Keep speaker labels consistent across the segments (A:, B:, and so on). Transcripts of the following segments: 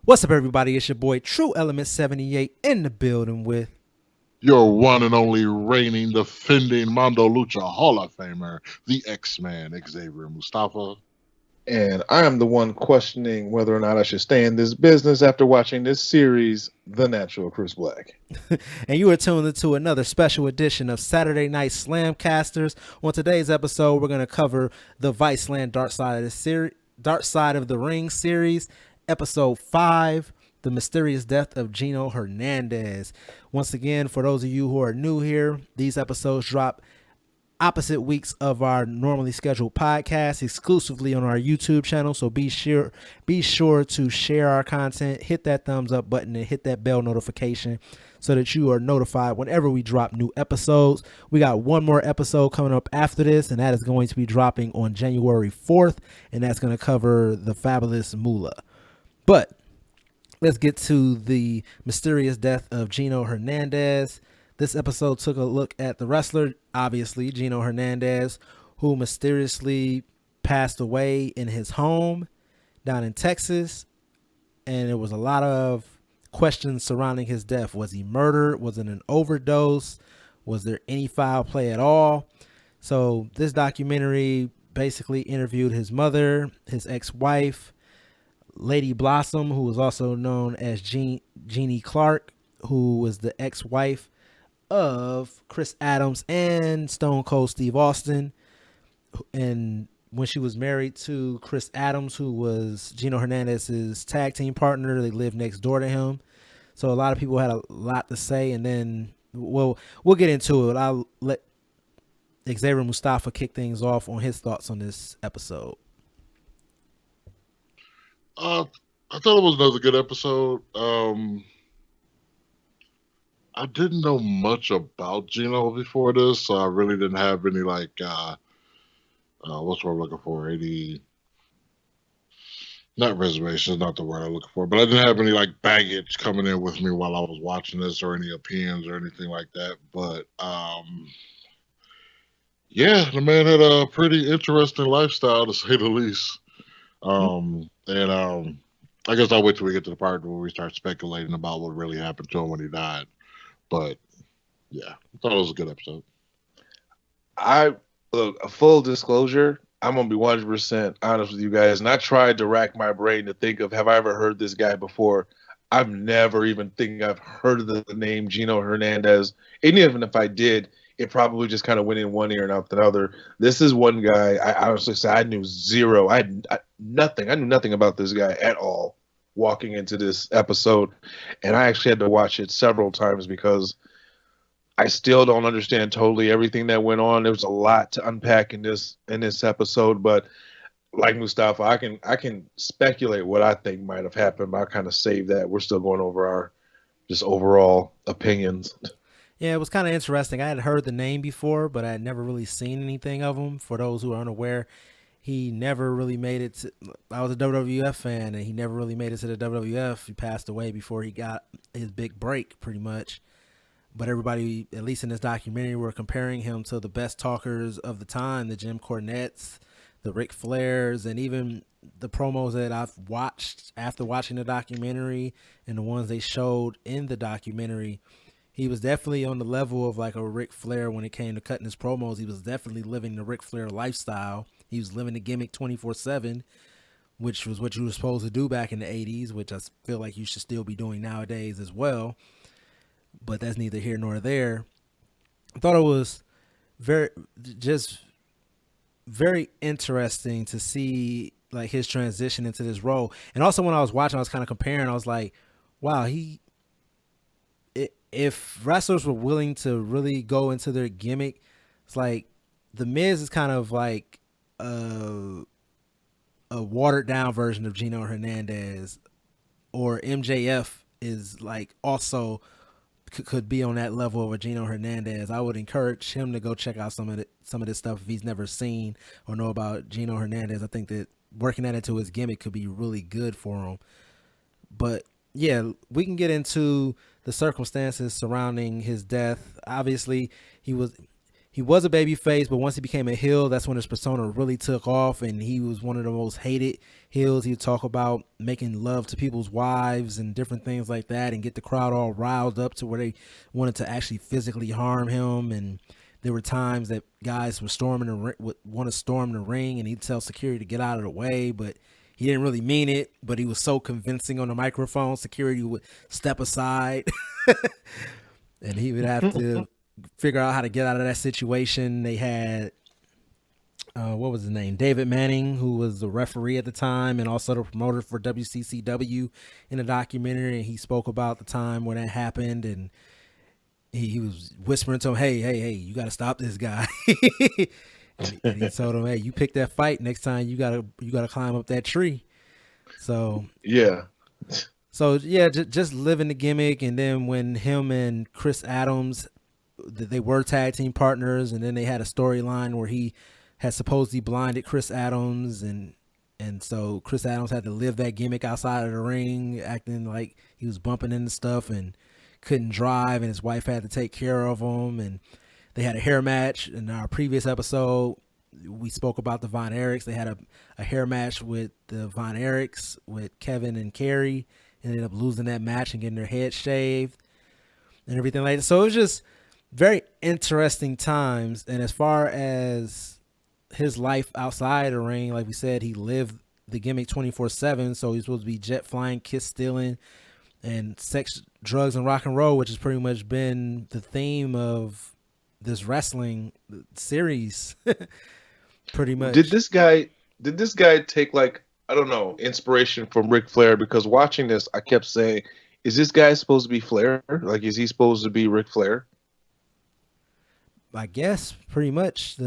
A: What's up, everybody? It's your boy True Element 78 in the building with.
B: Your one and only reigning, defending Mondo Lucha Hall of Famer, the X-Man, Xavier Mustafa.
C: And I am the one questioning whether or not I should stay in this business after watching this series, The Natural Chris Black.
A: And you are tuned into another special edition of Saturday Night Slamcasters. On today's episode, we're going to cover the Viceland Dark Side of the Ring series, episode 5, The Mysterious Death of Gino Hernandez. Once again, for those of you who are new here, these episodes drop opposite weeks of our normally scheduled podcast exclusively on our YouTube channel. So be sure to share our content, hit that thumbs up button, and hit that bell notification so that you are notified whenever we drop new episodes. We got one more episode coming up after this, and that is going to be dropping on January 4th, and that's going to cover the fabulous Moolah. But let's get to the mysterious death of Gino Hernandez. This episode took a look at the wrestler, obviously, Gino Hernandez, who mysteriously passed away in his home down in Texas. And there was a lot of questions surrounding his death. Was he murdered? Was it an overdose? Was there any foul play at all? So this documentary basically interviewed his mother, his ex-wife, Lady Blossom, who was also known as Jeannie Clark, who was the ex-wife of Chris Adams and Stone Cold Steve Austin. And when she was married to Chris Adams, who was Gino Hernandez's tag team partner, they lived next door to him. So a lot of people had a lot to say. And then we'll get into it. I'll let Xavier Mustafa kick things off on his thoughts on this episode.
B: I thought it was another good episode. I didn't know much about Gino before this, so I really didn't have any what's what I'm looking for? Any not reservations, not the word I'm looking for, but I didn't have any like baggage coming in with me while I was watching this, or any opinions or anything like that. But yeah, the man had a pretty interesting lifestyle to say the least. And I guess I'll wait till we get to the part where we start speculating about what really happened to him when he died. But yeah, I thought it was a good episode.
C: I look, a full disclosure, I'm gonna be 100% honest with you guys, and I tried to rack my brain to think of have I ever heard this guy before. I've never even think I've heard of the name Gino Hernandez. And even if I did, it probably just kind of went in one ear and out the other. This is one guy I honestly say I knew zero. Nothing. I knew nothing about this guy at all walking into this episode, and I actually had to watch it several times because I still don't understand totally everything that went on. There was a lot to unpack in this episode, but like Mustafa, I can speculate what I think might have happened, but I kind of save that. We're still going over our just overall opinions.
A: Yeah, it was kind of interesting. I had heard the name before, but I had never really seen anything of him. For those who are unaware, he never really made it to, I was a WWF fan, and he never really made it to the WWF. He passed away before he got his big break, pretty much. But everybody, at least in this documentary, were comparing him to the best talkers of the time, the Jim Cornettes, the Ric Flairs, and even the promos that I've watched after watching the documentary and the ones they showed in the documentary. He was definitely on the level of like a Ric Flair when it came to cutting his promos. He was definitely living the Ric Flair lifestyle. He was living the gimmick 24/7, which was what you were supposed to do back in the 80s, which I feel like you should still be doing nowadays as well. But that's neither here nor there. I thought it was very just very interesting to see like his transition into this role. And also when I was watching, I was kind of comparing. I was like, wow, if wrestlers were willing to really go into their gimmick, it's like the Miz is kind of like a watered down version of Gino Hernandez, or MJF is like also could be on that level of a Gino Hernandez. I would encourage him to go check out some of this stuff if he's never seen or know about Gino Hernandez. I think that working that into his gimmick could be really good for him. But yeah, we can get into the circumstances surrounding his death. Obviously, he he was a baby face, but once he became a heel, that's when his persona really took off, and he was one of the most hated heels. He would talk about making love to people's wives and different things like that, and get the crowd all riled up to where they wanted to actually physically harm him. And there were times that guys would want to storm the ring, and he'd tell security to get out of the way, but he didn't really mean it. But he was so convincing on the microphone, security would step aside, and he would have to figure out how to get out of that situation. They had what was his name? David Manning, who was the referee at the time and also the promoter for WCCW in the documentary. And he spoke about the time when that happened, and he was whispering to him, hey, you got to stop this guy. and he told him, hey, you pick that fight, next time you gotta climb up that tree. So
C: yeah.
A: So yeah, just living the gimmick. And then when him and Chris Adams, they were tag team partners, and then they had a storyline where he had supposedly blinded Chris Adams, and so Chris Adams had to live that gimmick outside of the ring, acting like he was bumping into stuff and couldn't drive, and his wife had to take care of him. And they had a hair match. In our previous episode, we spoke about the Von Erichs. They had a hair match with the Von Erichs with Kevin and Kerry, and ended up losing that match and getting their head shaved and everything like that. So it was just very interesting times. And as far as his life outside the ring, like we said, he lived the gimmick 24/7. So he's supposed to be jet flying, kiss stealing, and sex, drugs, and rock and roll, which has pretty much been the theme of this wrestling series. Pretty much.
C: Did this guy take, like, I don't know, inspiration from Ric Flair? Because watching this, I kept saying, is this guy supposed to be Flair? Like, is he supposed to be Ric Flair?
A: I guess pretty much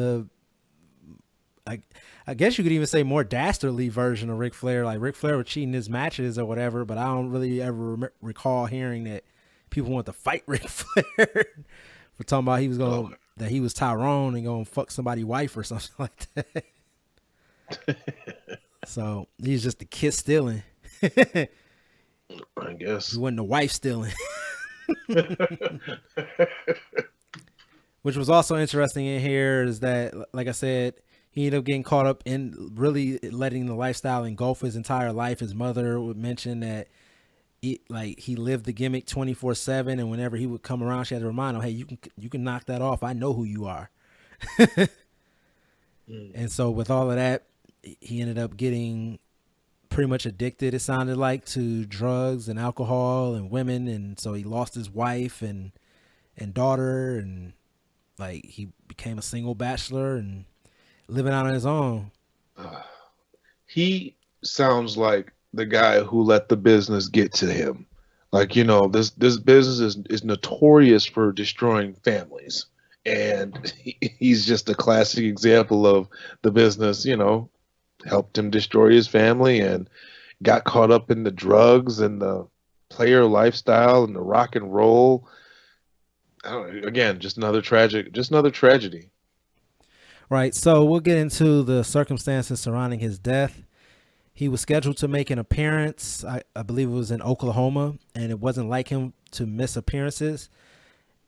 A: I guess you could even say more dastardly version of Ric Flair. Like Ric Flair was cheating his matches or whatever, but I don't really ever recall hearing that people want to fight Ric Flair for talking about that he was Tyrone and going to fuck somebody's wife or something like that. So he's just the kiss stealing.
C: I guess
A: he wasn't the wife stealing. Which was also interesting in here is that, like I said, he ended up getting caught up in really letting the lifestyle engulf his entire life. His mother would mention that he lived the gimmick 24/7, and whenever he would come around, she had to remind him, hey, you can knock that off. I know who you are. And so with all of that, he ended up getting pretty much addicted, it sounded like, to drugs and alcohol and women. And so he lost his wife and daughter, and like he became a single bachelor and living out on his own.
C: He sounds like the guy who let the business get to him. Like, you know, this business is notorious for destroying families. And he's just a classic example of the business, you know, helped him destroy his family and got caught up in the drugs and the player lifestyle and the rock and roll. Again, just another tragedy.
A: Right. So we'll get into the circumstances surrounding his death. He was scheduled to make an appearance. I believe it was in Oklahoma, and it wasn't like him to miss appearances.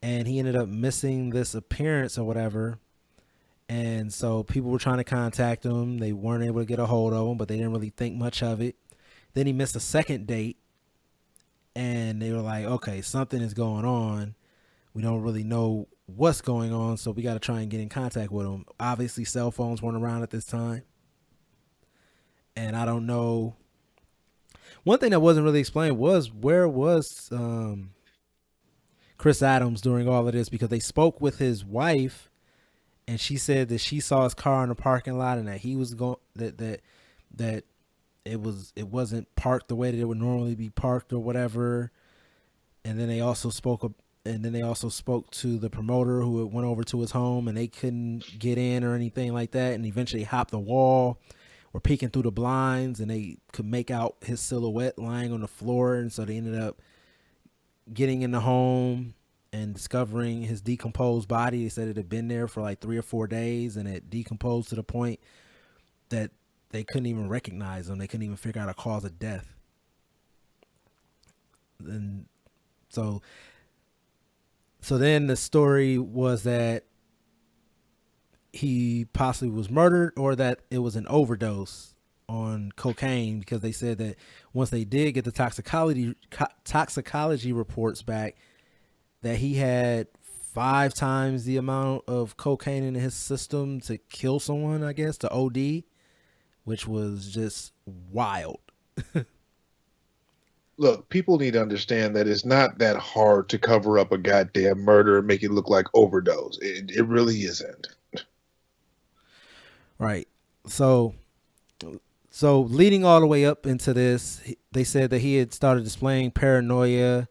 A: And he ended up missing this appearance or whatever. And so people were trying to contact him. They weren't able to get a hold of him, but they didn't really think much of it. Then he missed a second date, and they were like, okay, something is going on. We don't really know what's going on, so we got to try and get in contact with him. Obviously, cell phones weren't around at this time. And I don't know. One thing that wasn't really explained was where was Chris Adams during all of this, because they spoke with his wife, and she said that she saw his car in the parking lot and that he was going that it wasn't parked the way that it would normally be parked or whatever. And then they also spoke to the promoter who went over to his home, and they couldn't get in or anything like that, and eventually hopped the wall, were peeking through the blinds, and they could make out his silhouette lying on the floor. And so they ended up getting in the home and discovering his decomposed body. They said it had been there for like 3 or 4 days, and it decomposed to the point that they couldn't even recognize him. They couldn't even figure out a cause of death. And so then the story was that he possibly was murdered or that it was an overdose on cocaine, because they said that once they did get the toxicology reports back, that he had 5 times the amount of cocaine in his system to kill someone, I guess, to OD, which was just wild.
C: Look, people need to understand that it's not that hard to cover up a goddamn murder and make it look like overdose. It really isn't.
A: Right. So leading all the way up into this, they said that he had started displaying paranoia.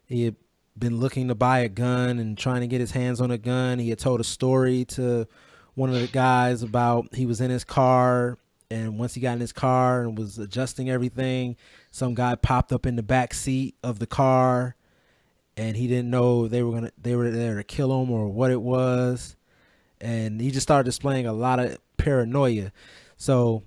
A: He had been looking to buy a gun and trying to get his hands on a gun. He had told a story to one of the guys about he was in his car, and once he got in his car and was adjusting everything, some guy popped up in the back seat of the car, and he didn't know they were there to kill him or what it was. And he just started displaying a lot of paranoia. So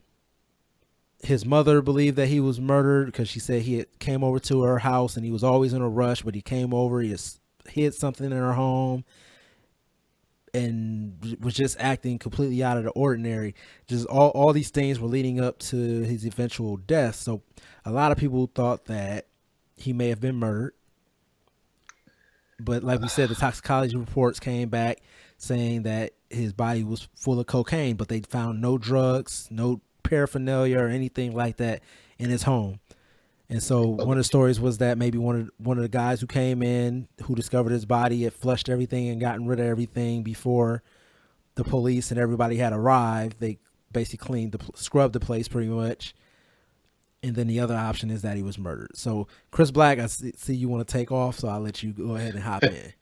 A: his mother believed that he was murdered because she said he had came over to her house and he was always in a rush, but he came over, he just hid something in her home and was just acting completely out of the ordinary. Just all these things were leading up to his eventual death. So a lot of people thought that he may have been murdered. But like we said, the toxicology reports came back saying that his body was full of cocaine, but they found no drugs, no paraphernalia or anything like that in his home. And so one of the stories was that maybe one of the guys who came in, who discovered his body, had flushed everything and gotten rid of everything before the police and everybody had arrived. They basically scrubbed the place pretty much. And then the other option is that he was murdered. So Chris Black, I see you want to take off, so I'll let you go ahead and hop in.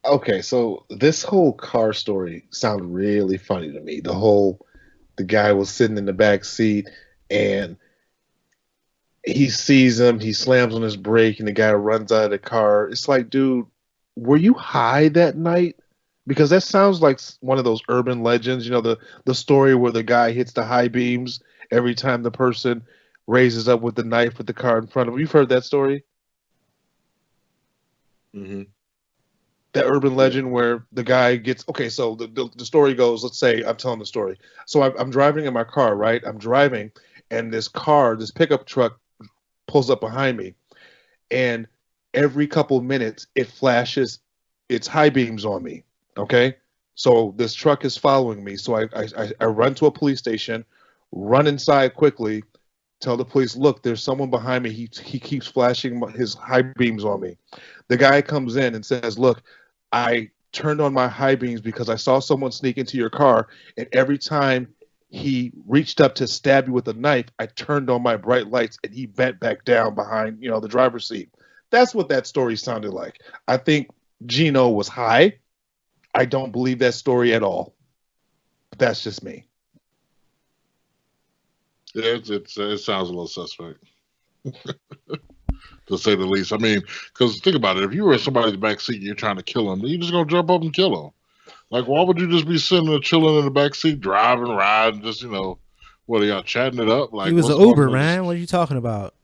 C: Okay, so this whole car story sounded really funny to me. The guy was sitting in the back seat and he sees him, he slams on his brake, and the guy runs out of the car. It's like, dude, were you high that night? Because that sounds like one of those urban legends, the story where the guy hits the high beams every time the person raises up with the knife with the car in front of him. You've heard that story?
B: Mm-hmm.
C: That urban legend where the guy gets, okay, so the story goes, let's say I'm telling the story. So I'm driving in my car, right? I'm driving, and this pickup truck pulls up behind me, and every couple minutes it flashes its high beams on me, okay? So this truck is following me, so I run to a police station, run inside quickly, tell the police, look, there's someone behind me, he keeps flashing his high beams on me. The guy comes in and says, look, I turned on my high beams because I saw someone sneak into your car, and every time he reached up to stab you with a knife, I turned on my bright lights and he bent back down behind, the driver's seat. That's what that story sounded like. I think Gino was high. I don't believe that story at all. But that's just me.
B: Yeah, it sounds a little suspect. To say the least. I mean, because think about it. If you were in somebody's backseat and you're trying to kill him, you're just going to jump up and kill him. Like, why would you just be sitting there chilling in the backseat, driving, riding, just, what are y'all chatting it up? Like,
A: He was an Uber, man. What are you talking about?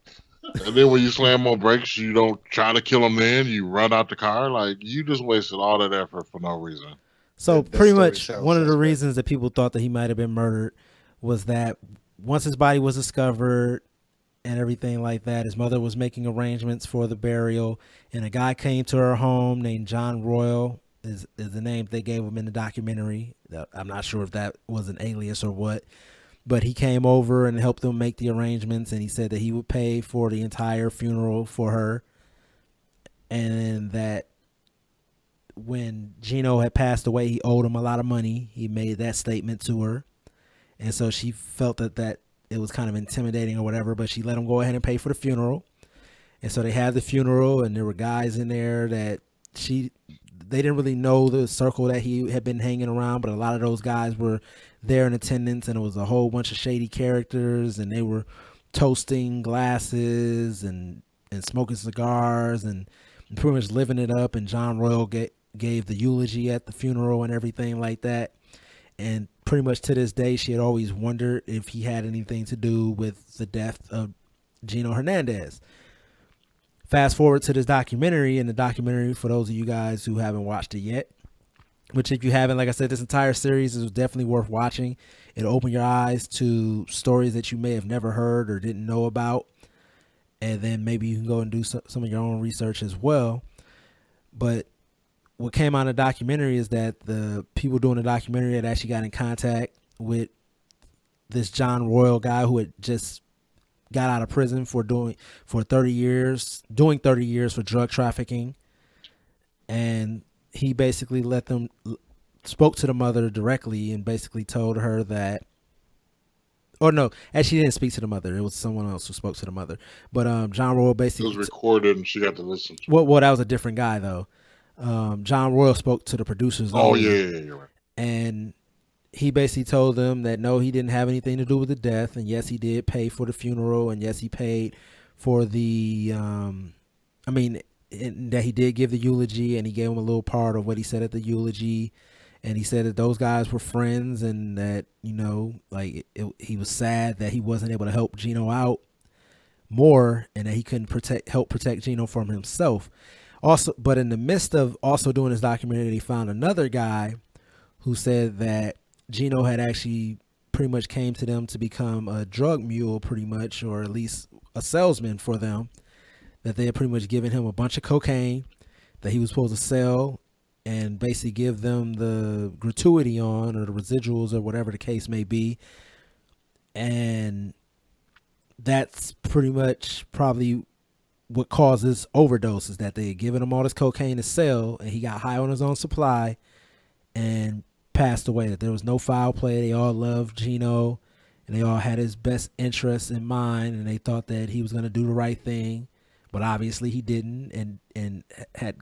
B: And then when you slam on brakes, you don't try to kill him then. You run out the car. Like, you just wasted all that effort for no reason.
A: So pretty much one of the reasons that people thought that he might have been murdered was that once his body was discovered and everything like that, his mother was making arrangements for the burial, and a guy came to her home named John Royal is the name they gave him in the documentary. I'm not sure if that was an alias or what, but he came over and helped them make the arrangements, and he said that he would pay for the entire funeral for her, and that when Gino had passed away, he owed him a lot of money. He made that statement to her, and so she felt that it was kind of intimidating or whatever, but she let him go ahead and pay for the funeral. And so they had the funeral, and there were guys in there that they didn't really know the circle that he had been hanging around, but a lot of those guys were there in attendance, and it was a whole bunch of shady characters, and they were toasting glasses and smoking cigars and pretty much living it up. And John Royal gave the eulogy at the funeral and everything like that. And pretty much to this day, she had always wondered if he had anything to do with the death of Gino Hernandez. Fast forward to this documentary, and the documentary, for those of you guys who haven't watched it yet, which if you haven't, like I said, this entire series is definitely worth watching. It'll open your eyes to stories that you may have never heard or didn't know about. And then maybe you can go and do some of your own research as well. But what came out of the documentary is that the people doing the documentary had actually got in contact with this John Royal guy who had just got out of prison for doing 30 years for drug trafficking. And he basically spoke to the mother directly and basically told her that, or no, actually he didn't speak to the mother. It was someone else who spoke to the mother. But John Royal basically...
B: It was recorded and she got to listen to it.
A: Well, that was a different guy, though. John Royal spoke to the producers.
B: Oh, yeah, you're right.
A: And he basically told them that, no, he didn't have anything to do with the death. And yes, he did pay for the funeral. And yes, he paid for the... that he did give the eulogy, and he gave him a little part of what he said at the eulogy. And he said that those guys were friends, and that, he was sad that he wasn't able to help Gino out more, and that he couldn't help protect Gino from himself. Also, but in the midst of also doing his documentary, he found another guy who said that Gino had actually pretty much came to them to become a drug mule, pretty much, or at least a salesman for them. That they had pretty much given him a bunch of cocaine that he was supposed to sell and basically give them the gratuity on, or the residuals, or whatever the case may be. And that's pretty much probably what causes overdoses, that they had given him all this cocaine to sell, and he got high on his own supply and passed away. That there was no foul play. They all loved Gino, and they all had his best interests in mind, and they thought that he was going to do the right thing. But obviously he didn't, and had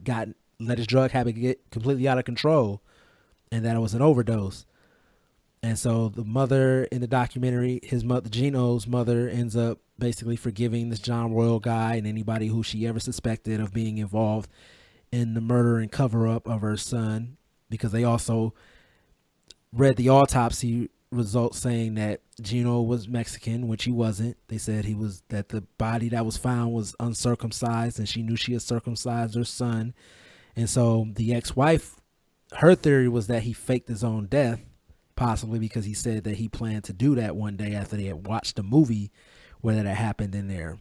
A: let his drug habit get completely out of control, and that it was an overdose. And so the mother in the documentary, Gino's mother, ends up basically forgiving this John Royal guy and anybody who she ever suspected of being involved in the murder and cover-up of her son, because they also read the autopsy results saying that Gino was Mexican, which he wasn't. They said that the body that was found was uncircumcised, and she knew she had circumcised her son. And so the ex-wife, her theory was that he faked his own death, possibly because he said that he planned to do that one day after they had watched the movie where that had happened in there.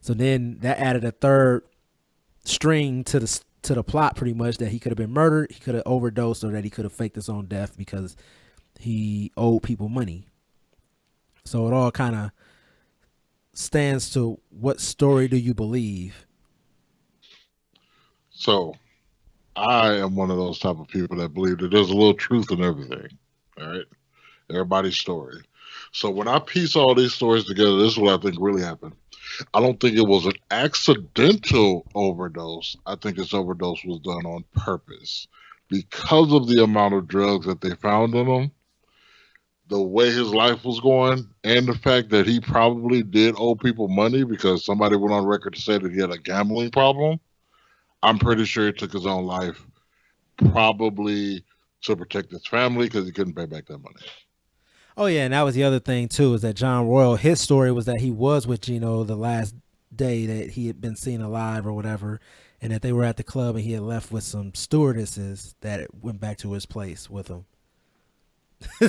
A: So then that added a third string to the plot, pretty much, that he could have been murdered, he could have overdosed, or that he could have faked his own death because he owed people money. So it all kind of stands to, what story do you believe?
B: So I am one of those type of people that believe that there's a little truth in everything. All right. Everybody's story. So when I piece all these stories together, this is what I think really happened. I don't think it was an accidental overdose. I think this overdose was done on purpose because of the amount of drugs that they found in him, the way his life was going, and the fact that he probably did owe people money because somebody went on record to say that he had a gambling problem. I'm pretty sure he took his own life, probably to protect his family, because he couldn't pay back that money.
A: Oh, yeah, and that was the other thing, too, is that John Royal, his story was that he was with Gino the last day that he had been seen alive or whatever, and that they were at the club and he had left with some stewardesses that went back to his place with him.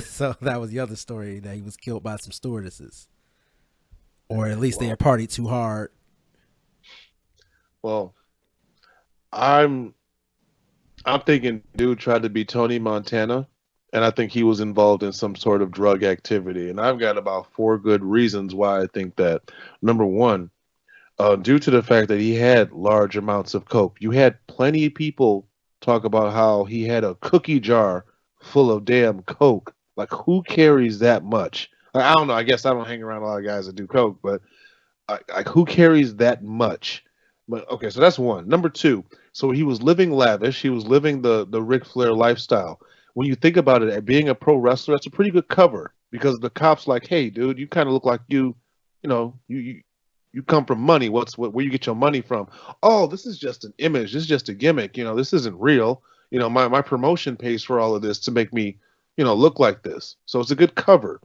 A: So that was the other story, that he was killed by some stewardesses. Or at least they had partied too hard.
C: Well, I'm thinking dude tried to be Tony Montana, and I think he was involved in some sort of drug activity. And I've got about 4 good reasons why I think that. Number one, due to the fact that he had large amounts of coke. You had plenty of people talk about how he had a cookie jar full of damn coke. Like, who carries that much? I don't know. I guess I don't hang around a lot of guys that do coke, but like, who carries that much? But okay, so that's one. Number two, so he was living lavish. He was living the Ric Flair lifestyle. When you think about it, being a pro wrestler, that's a pretty good cover, because the cops like, hey, dude, you kind of look like you come from money. Where you get your money from? Oh, this is just an image. This is just a gimmick. This isn't real. My promotion pays for all of this to make me, look like this. So it's a good cover.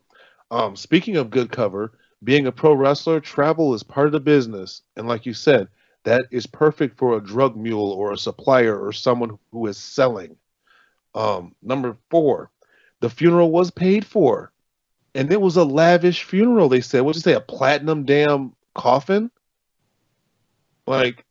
C: Speaking of good cover, being a pro wrestler, travel is part of the business. And like you said, that is perfect for a drug mule or a supplier or someone who is selling. Number 4, the funeral was paid for, and it was a lavish funeral. They said, what'd you say, a platinum damn coffin? Like,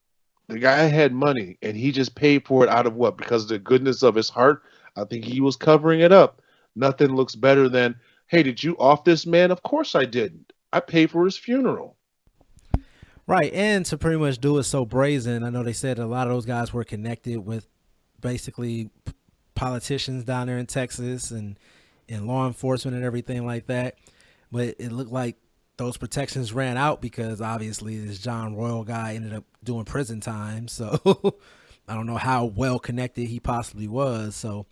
C: the guy had money, and he just paid for it out of what? Because of the goodness of his heart. I think he was covering it up. Nothing looks better than, hey, did you off this man? Of course I didn't. I paid for his funeral.
A: Right, and to pretty much do it so brazen, I know they said a lot of those guys were connected with basically politicians down there in Texas and law enforcement and everything like that. But it looked like those protections ran out because obviously this John Royal guy ended up doing prison time. So I don't know how well connected he possibly was. So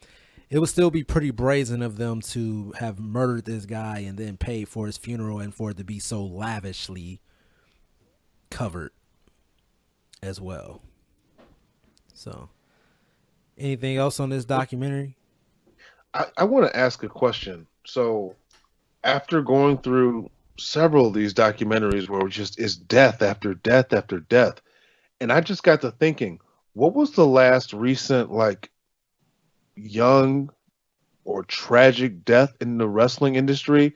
A: it would still be pretty brazen of them to have murdered this guy and then paid for his funeral and for it to be so lavishly covered as well. So anything else on this documentary?
C: I want to ask a question. So, after going through several of these documentaries where it just is death after death after death, and I just got to thinking, what was the last recent, like, young or tragic death in the wrestling industry?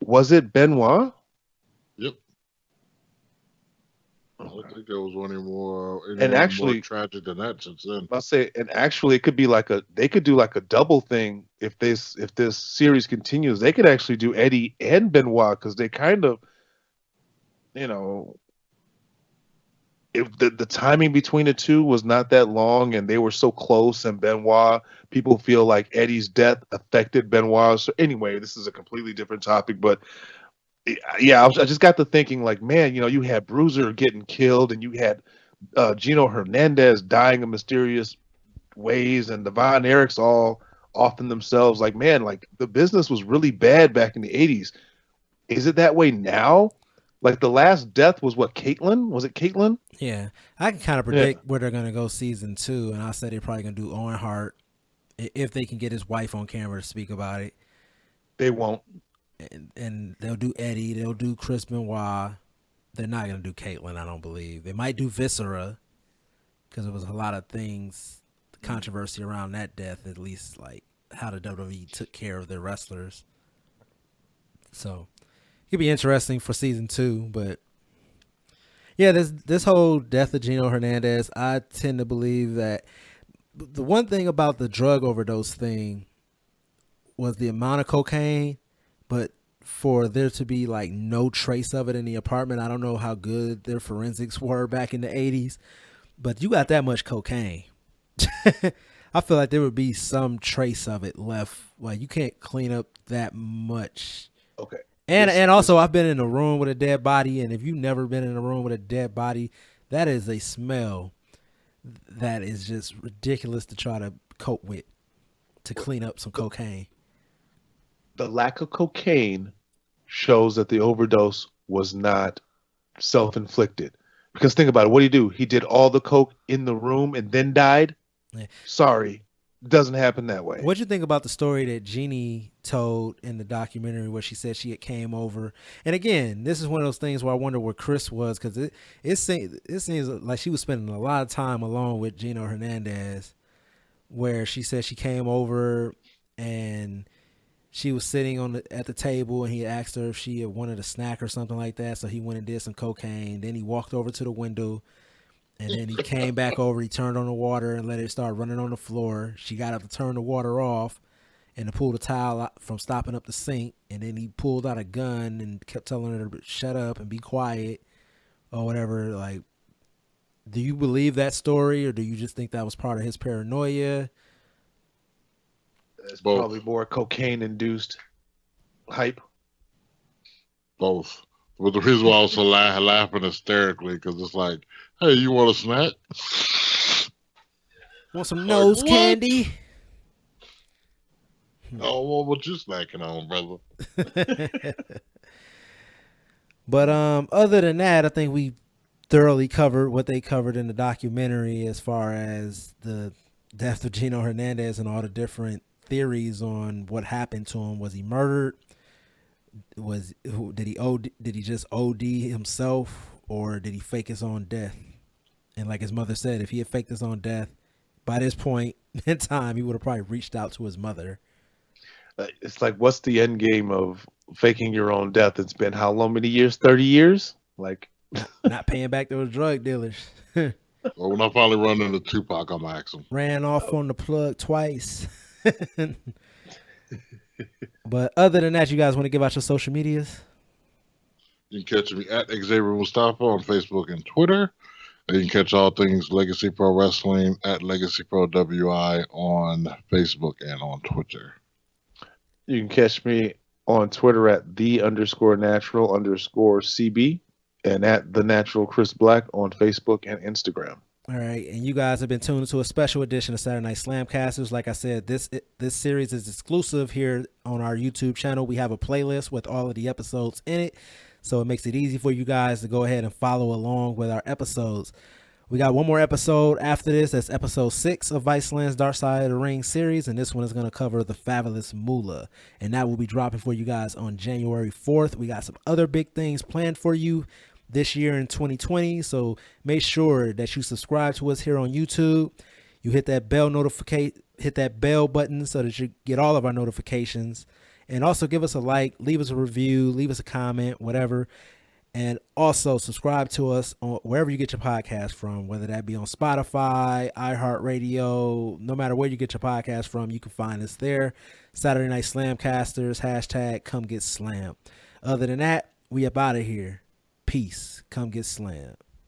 C: Was it Benoit?
B: Yep. I don't think there was
C: And
B: anyone more
C: actually,
B: tragic than that since then.
C: I say, and actually, it could be like they could do like a double thing if this series continues. They could actually do Eddie and Benoit, because they kind of, you know, if the timing between the two was not that long and they were so close, and Benoit, people feel like Eddie's death affected Benoit. So anyway, this is a completely different topic, but yeah, I just got to thinking, like, man, you had Bruiser getting killed, and you had Gino Hernandez dying in mysterious ways, and the Von Erichs all often themselves. Like, man, like, the business was really bad back in the 80s. Is it that way now? Like, the last death was what, Caitlyn? Was it Caitlyn?
A: Yeah, I can kind of
C: Yeah.
A: predict where they're gonna go season 2, and I said they're probably gonna do Owen Hart if they can get his wife on camera to speak about it,
C: They won't.
A: and they'll do Eddie, they'll do Chris Benoit. They're not gonna do Caitlyn, I don't believe. They might do Viscera because there was a lot of things, controversy around that death, at least like how the WWE took care of their wrestlers. So it could be interesting for season 2, but yeah, this whole death of Gino Hernandez, I tend to believe that the one thing about the drug overdose thing was the amount of cocaine, but for there to be like no trace of it in the apartment, I don't know how good their forensics were back in the 80s, but you got that much cocaine. I feel like there would be some trace of it left. Like, you can't clean up that much.
C: Okay.
A: And also, I've been in a room with a dead body, and if you've never been in a room with a dead body, that is a smell that is just ridiculous to try to cope with, to clean up some cocaine.
C: The lack of cocaine shows that the overdose was not self-inflicted. Because think about it, what did he do? He did all the coke in the room and then died?
A: Yeah.
C: Sorry, it doesn't happen that way.
A: What'd you think about the story that Jeannie told in the documentary where she said she had came over? And again, this is one of those things where I wonder where Chris was, because it seems like she was spending a lot of time alone with Gino Hernandez, where she said she came over and she was sitting at the table, and he asked her if she had wanted a snack or something like that. So he went and did some cocaine. Then he walked over to the window, and then he came back over. He turned on the water and let it start running on the floor. She got up to turn the water off and to pull the towel out from stopping up the sink. And then he pulled out a gun and kept telling her to shut up and be quiet or whatever. Like, do you believe that story, or do you just think that was part of his paranoia?
C: It's probably more cocaine-induced hype.
B: Both. But the reason why I was so laughing hysterically, because it's like, hey, you want a snack?
A: Want some nose candy?
B: Oh, what you snacking on, brother?
A: But other than that, I think we thoroughly covered what they covered in the documentary as far as the death of Gino Hernandez and all the different theories on what happened to him. Was he murdered? Did he just OD himself, or did he fake his own death? And like his mother said, if he had faked his own death, by this point in time, he would have probably reached out to his mother.
C: It's like, what's the end game of faking your own death? It's been how long? Many years? 30 years? Like,
A: not paying back those drug dealers.
B: Well, when I finally run into Tupac, I'm gonna ask him.
A: Ran off on the plug twice. But other than that, you guys want to give out your social medias?
B: You can catch me at Xavier Mustafa on Facebook and Twitter. And you can catch all things Legacy Pro Wrestling at Legacy Pro WI on Facebook and on Twitter.
C: you can catch me on Twitter at _natural_CB and at the natural Chris Black on Facebook and Instagram.
A: All right, and you guys have been tuned to a special edition of Saturday Night Slamcasters. Like I said, this series is exclusive here on our YouTube channel. We have a playlist with all of the episodes in it, so it makes it easy for you guys to go ahead and follow along with our episodes. We got one more episode after this. That's episode 6 of Viceland's Dark Side of the Ring series, and this one is going to cover the Fabulous Moolah, and that will be dropping for you guys on January 4th. We got some other big things planned for you this year in 2020, so make sure that you subscribe to us here on YouTube. You hit that bell button so that you get all of our notifications, and also give us a like, leave us a review, leave us a comment, whatever. And also subscribe to us on wherever you get your podcast from, whether that be on Spotify, iHeartRadio, no matter where you get your podcast from, you can find us there. Saturday Night Slamcasters, hashtag come get slammed. Other than that, we up out of here. Peace. Come get slammed.